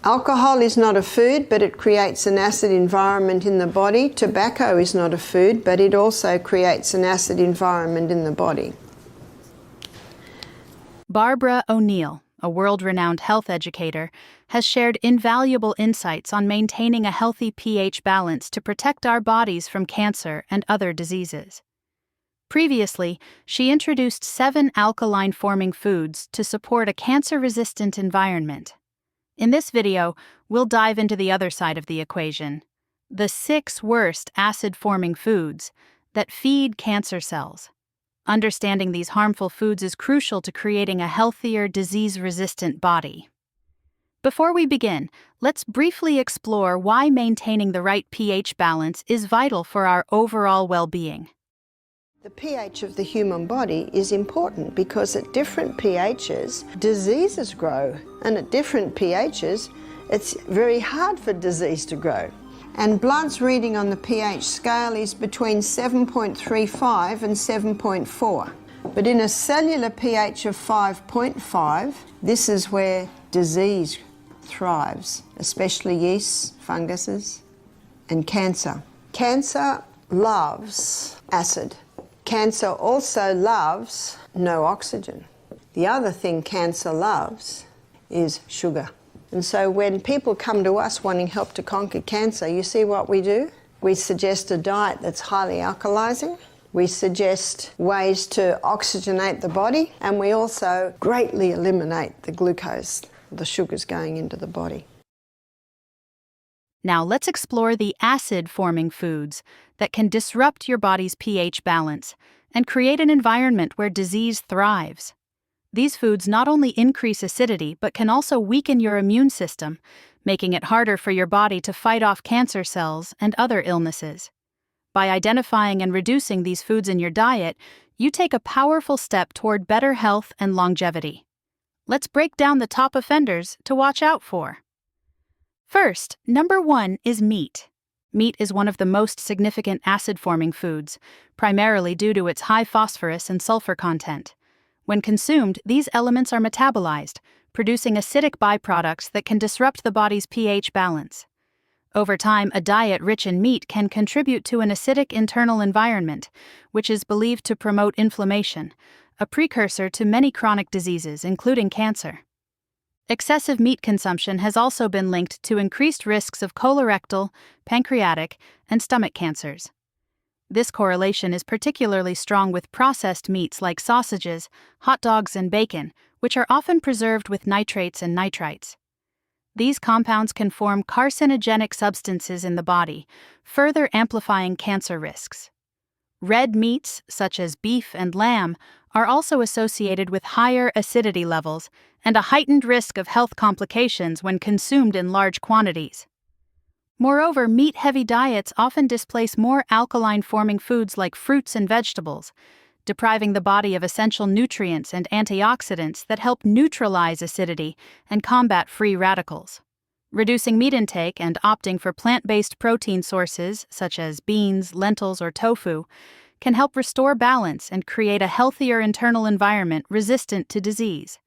Alcohol is not a food, but it creates an acid environment in the body. Tobacco is not a food, but it also creates an acid environment in the body. Barbara O'Neill, a world-renowned health educator, has shared invaluable insights on maintaining a healthy pH balance to protect our bodies from cancer and other diseases. Previously, she introduced 7 alkaline-forming foods to support a cancer-resistant environment. In this video, we'll dive into the other side of the equation, the 6 worst acid-forming foods that feed cancer cells. Understanding these harmful foods is crucial to creating a healthier, disease-resistant body. Before we begin, let's briefly explore why maintaining the right pH balance is vital for our overall well-being. The pH of the human body is important because at different pHs, diseases grow, and at different pHs, it's very hard for disease to grow. And blood's reading on the pH scale is between 7.35 and 7.4. But in a cellular pH of 5.5, this is where disease thrives, especially yeasts, funguses, and cancer. Cancer loves acid. Cancer also loves no oxygen. The other thing cancer loves is sugar. And so when people come to us wanting help to conquer cancer, you see what we do? We suggest a diet that's highly alkalizing. We suggest ways to oxygenate the body, and we also greatly eliminate the glucose, the sugars going into the body. Now let's explore the acid-forming foods that can disrupt your body's pH balance and create an environment where disease thrives. These foods not only increase acidity but can also weaken your immune system, making it harder for your body to fight off cancer cells and other illnesses. By identifying and reducing these foods in your diet, you take a powerful step toward better health and longevity. Let's break down the top offenders to watch out for. First, number 1 is meat. Meat is one of the most significant acid-forming foods, primarily due to its high phosphorus and sulfur content. When consumed, these elements are metabolized, producing acidic byproducts that can disrupt the body's pH balance. Over time, a diet rich in meat can contribute to an acidic internal environment, which is believed to promote inflammation, a precursor to many chronic diseases, including cancer. Excessive meat consumption has also been linked to increased risks of colorectal, pancreatic, and stomach cancers. This correlation is particularly strong with processed meats like sausages, hot dogs, and bacon, which are often preserved with nitrates and nitrites. These compounds can form carcinogenic substances in the body, further amplifying cancer risks. Red meats, such as beef and lamb, are also associated with higher acidity levels and a heightened risk of health complications when consumed in large quantities. Moreover, meat-heavy diets often displace more alkaline-forming foods like fruits and vegetables, depriving the body of essential nutrients and antioxidants that help neutralize acidity and combat free radicals. Reducing meat intake and opting for plant-based protein sources, such as beans, lentils, or tofu, can help restore balance and create a healthier internal environment resistant to disease.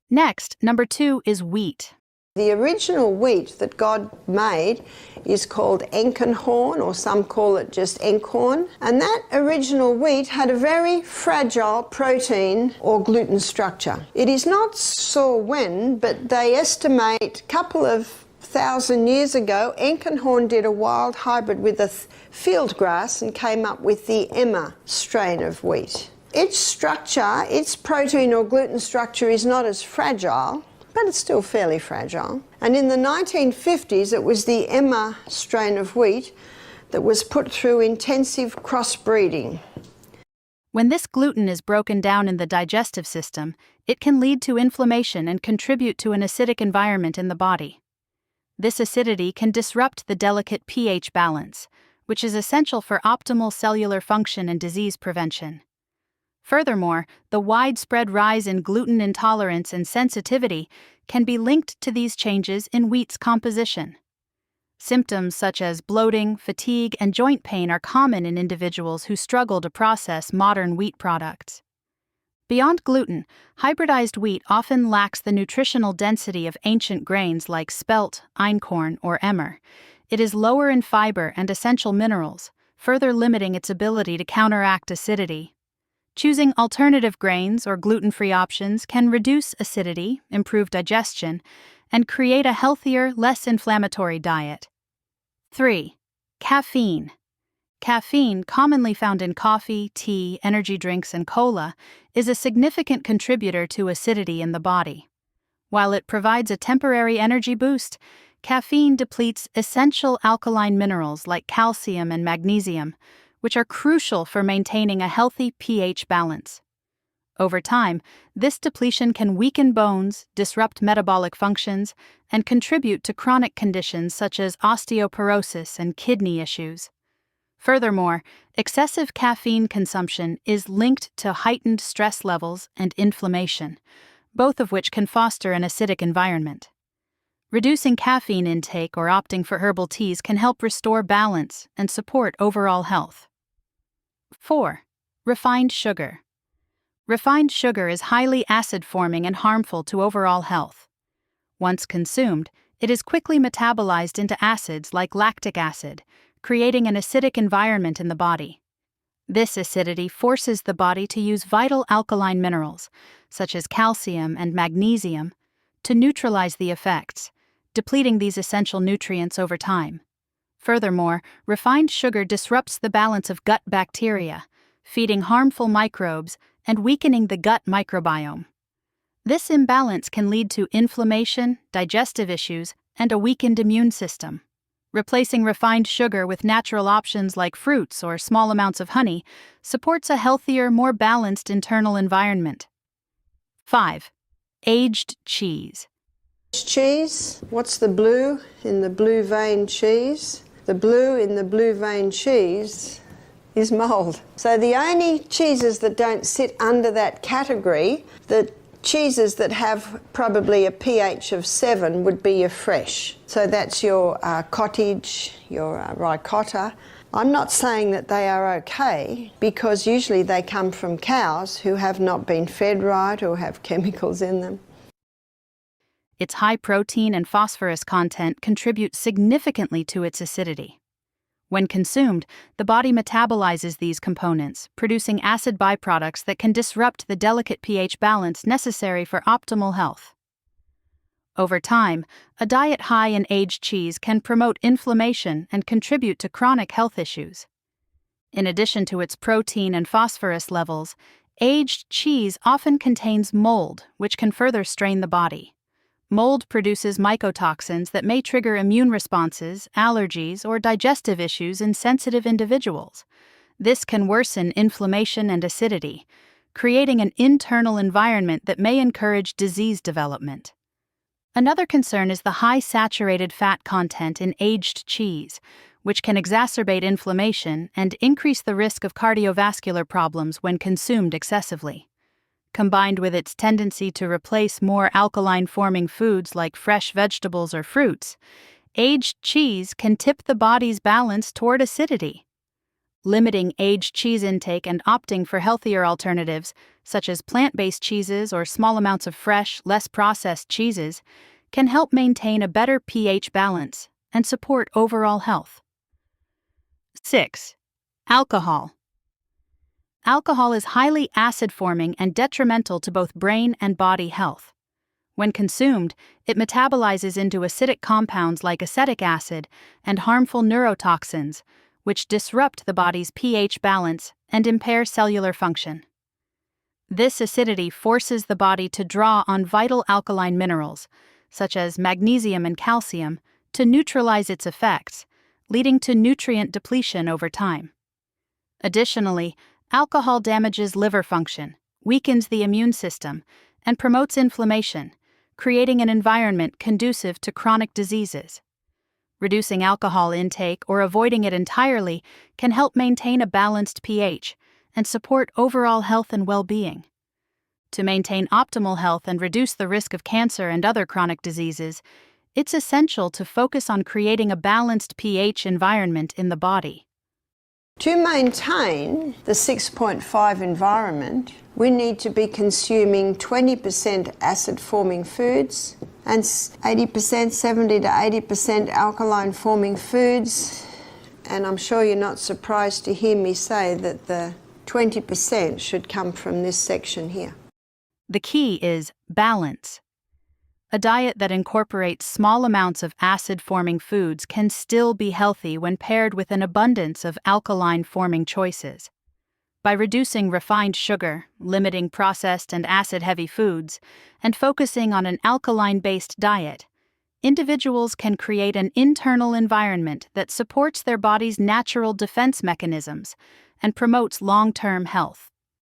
Next, number 2 is wheat. The original wheat that God made is called Enkenhorn, or some call it just Enkhorn. And that original wheat had a very fragile protein or gluten structure. It is not sure when, but they estimate a couple of 1,000 years ago, Enkenhorn did a wild hybrid with a field grass and came up with the Emma strain of wheat. Its structure, its protein or gluten structure is not as fragile, but it's still fairly fragile. And in the 1950s, it was the Emma strain of wheat that was put through intensive crossbreeding. When this gluten is broken down in the digestive system, it can lead to inflammation and contribute to an acidic environment in the body. This acidity can disrupt the delicate pH balance, which is essential for optimal cellular function and disease prevention. Furthermore, the widespread rise in gluten intolerance and sensitivity can be linked to these changes in wheat's composition. Symptoms such as bloating, fatigue, and joint pain are common in individuals who struggle to process modern wheat products. Beyond gluten, hybridized wheat often lacks the nutritional density of ancient grains like spelt, einkorn, or emmer. It is lower in fiber and essential minerals, further limiting its ability to counteract acidity. Choosing alternative grains or gluten-free options can reduce acidity, improve digestion, and create a healthier, less inflammatory diet. 3. Caffeine. Caffeine, commonly found in coffee, tea, energy drinks, and cola, is a significant contributor to acidity in the body. While it provides a temporary energy boost, caffeine depletes essential alkaline minerals like calcium and magnesium, which are crucial for maintaining a healthy pH balance. Over time, this depletion can weaken bones, disrupt metabolic functions, and contribute to chronic conditions such as osteoporosis and kidney issues. Furthermore, excessive caffeine consumption is linked to heightened stress levels and inflammation, both of which can foster an acidic environment. Reducing caffeine intake or opting for herbal teas can help restore balance and support overall health. 4. Refined sugar. Refined sugar is highly acid-forming and harmful to overall health. Once consumed, it is quickly metabolized into acids like lactic acid, creating an acidic environment in the body. This acidity forces the body to use vital alkaline minerals, such as calcium and magnesium, to neutralize the effects, depleting these essential nutrients over time. Furthermore, refined sugar disrupts the balance of gut bacteria, feeding harmful microbes and weakening the gut microbiome. This imbalance can lead to inflammation, digestive issues, and a weakened immune system. Replacing refined sugar with natural options like fruits or small amounts of honey supports a healthier, more balanced internal environment. 5. Aged cheese. Cheese, what's the blue in the blue vein cheese? The blue in the blue vein cheese is mold. So the only cheeses that don't sit under that category, the cheeses that have probably a pH of 7 would be your fresh. So that's your cottage, your ricotta. I'm not saying that they are okay, because usually they come from cows who have not been fed right or have chemicals in them. Its high protein and phosphorus content contribute significantly to its acidity. When consumed, the body metabolizes these components, producing acid byproducts that can disrupt the delicate pH balance necessary for optimal health. Over time, a diet high in aged cheese can promote inflammation and contribute to chronic health issues. In addition to its protein and phosphorus levels, aged cheese often contains mold, which can further strain the body. Mold produces mycotoxins that may trigger immune responses, allergies, or digestive issues in sensitive individuals. This can worsen inflammation and acidity, creating an internal environment that may encourage disease development. Another concern is the high saturated fat content in aged cheese, which can exacerbate inflammation and increase the risk of cardiovascular problems when consumed excessively. Combined with its tendency to replace more alkaline-forming foods like fresh vegetables or fruits, aged cheese can tip the body's balance toward acidity. Limiting aged cheese intake and opting for healthier alternatives, such as plant-based cheeses or small amounts of fresh, less processed cheeses, can help maintain a better pH balance and support overall health. 6. Alcohol. Alcohol is highly acid-forming and detrimental to both brain and body health. When consumed, it metabolizes into acidic compounds like acetic acid and harmful neurotoxins, which disrupt the body's pH balance and impair cellular function. This acidity forces the body to draw on vital alkaline minerals, such as magnesium and calcium, to neutralize its effects, leading to nutrient depletion over time. Additionally, alcohol damages liver function, weakens the immune system, and promotes inflammation, creating an environment conducive to chronic diseases. Reducing alcohol intake or avoiding it entirely can help maintain a balanced pH and support overall health and well-being. To maintain optimal health and reduce the risk of cancer and other chronic diseases, it's essential to focus on creating a balanced pH environment in the body. To maintain the 6.5 environment, we need to be consuming 20% acid-forming foods and 80%, 70 to 80% alkaline-forming foods. And I'm sure you're not surprised to hear me say that the 20% should come from this section here. The key is balance. A diet that incorporates small amounts of acid-forming foods can still be healthy when paired with an abundance of alkaline-forming choices. By reducing refined sugar, limiting processed and acid-heavy foods, and focusing on an alkaline-based diet, individuals can create an internal environment that supports their body's natural defense mechanisms and promotes long-term health.